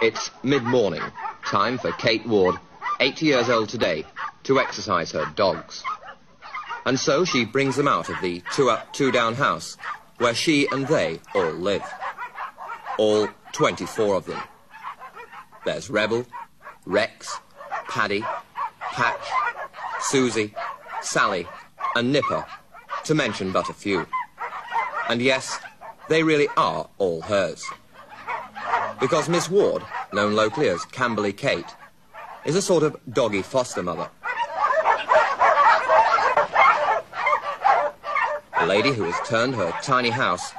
It's mid-morning, time for Kate Ward, 80 years old today, to exercise her dogs. And so she brings them out of the two-up, two-down house, where she and they all live. All 24 of them. There's Rebel, Rex, Paddy, Patch, Susie, Sally and Nipper, to mention but a few. And yes, they really are all hers. Because Miss Ward, known locally as Camberley Kate, is a sort of doggy foster mother. A lady who has turned her tiny house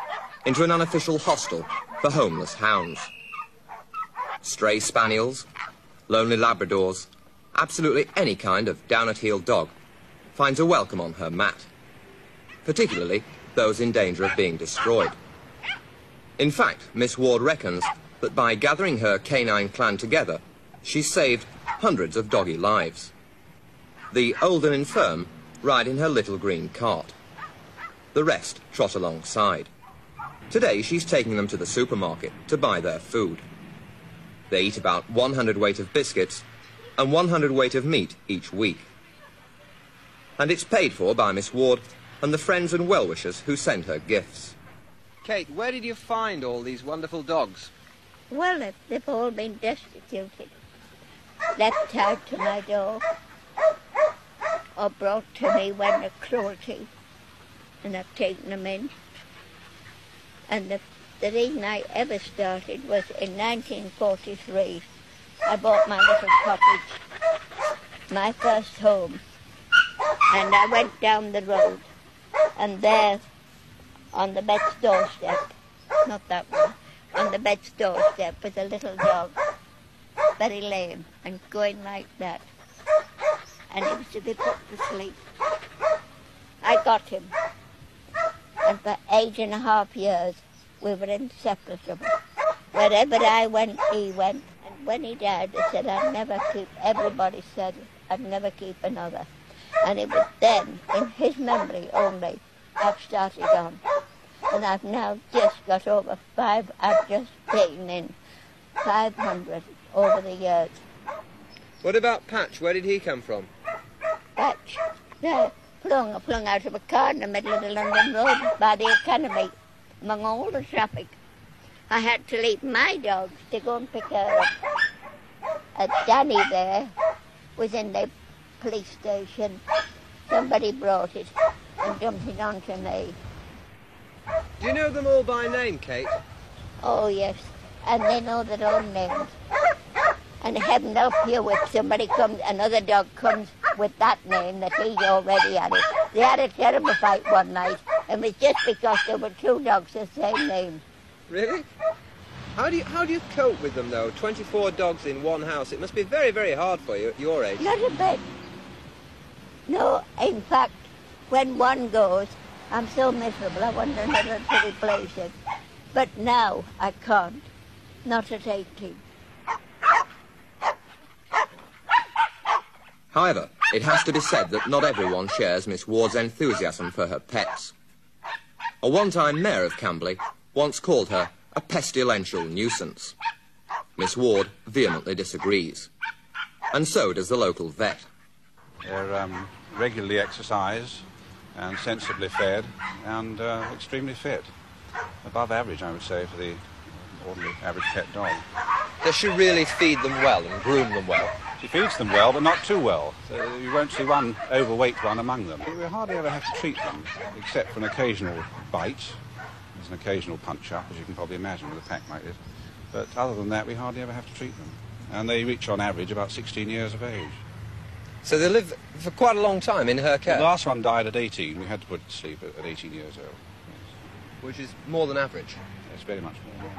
into an unofficial hostel for homeless hounds. Stray spaniels, lonely Labradors, absolutely any kind of down-at-heel dog finds a welcome on her mat, particularly those in danger of being destroyed. In fact, Miss Ward reckons that by gathering her canine clan together, she's saved hundreds of doggy lives. The old and infirm ride in her little green cart. The rest trot alongside. Today she's taking them to the supermarket to buy their food. They eat about 100 weight of biscuits and 100 weight of meat each week. And it's paid for by Miss Ward and the friends and well-wishers who send her gifts. Kate, where did you find all these wonderful dogs? Well, they've all been destituted, left out to my door, or brought to me when they're cruelty, and I've taken them in. And the reason I ever started was in 1943. I bought my little cottage, my first home, and I went down the road, and there, on the bed's doorstep, not that one, on the bed's doorstep was a little dog, very lame, and going like that, and he was to be put to sleep. I got him, and for 8.5 years we were inseparable. Wherever I went, he went, and when he died, I said I'd never keep, everybody said I'd never keep another. And it was then, in his memory only, I've started on. And I've now just got over I've just taken in 500 over the years. What about Patch? Where did he come from? Patch, flung out of a car in the middle of the London Road by the Academy, among all the traffic. I had to leave my dogs to go and pick her up. Danny there was in the police station. Somebody brought it and dumped it onto me. Do you know them all by name, Kate? Oh, yes, and they know their own names. And heaven help you if somebody comes, another dog comes with that name that he already had it. They had a terrible fight one night, and it was just because there were two dogs the same name. Really? How do you cope with them, though? 24 dogs in one house. It must be very, very hard for you at your age. Not a bit. No, in fact, when one goes, I'm so miserable, I want another to replace it. But now I can't, not at 18. However, it has to be said that not everyone shares Miss Ward's enthusiasm for her pets. A one-time mayor of Camberley once called her a pestilential nuisance. Miss Ward vehemently disagrees. And so does the local vet. They're regularly exercised and sensibly fed and extremely fit. Above average, I would say, for the ordinary average pet dog. Does she really feed them well and groom them well? She feeds them well, but not too well. So you won't see one overweight one among them. We hardly ever have to treat them, except for an occasional bite. There's an occasional punch-up, as you can probably imagine with a pack like this. But other than that, we hardly ever have to treat them. And they reach, on average, about 16 years of age. So they live for quite a long time in her care? The last one died at 18. We had to put it to sleep at 18 years old. Yes. Which is more than average? It's very much more.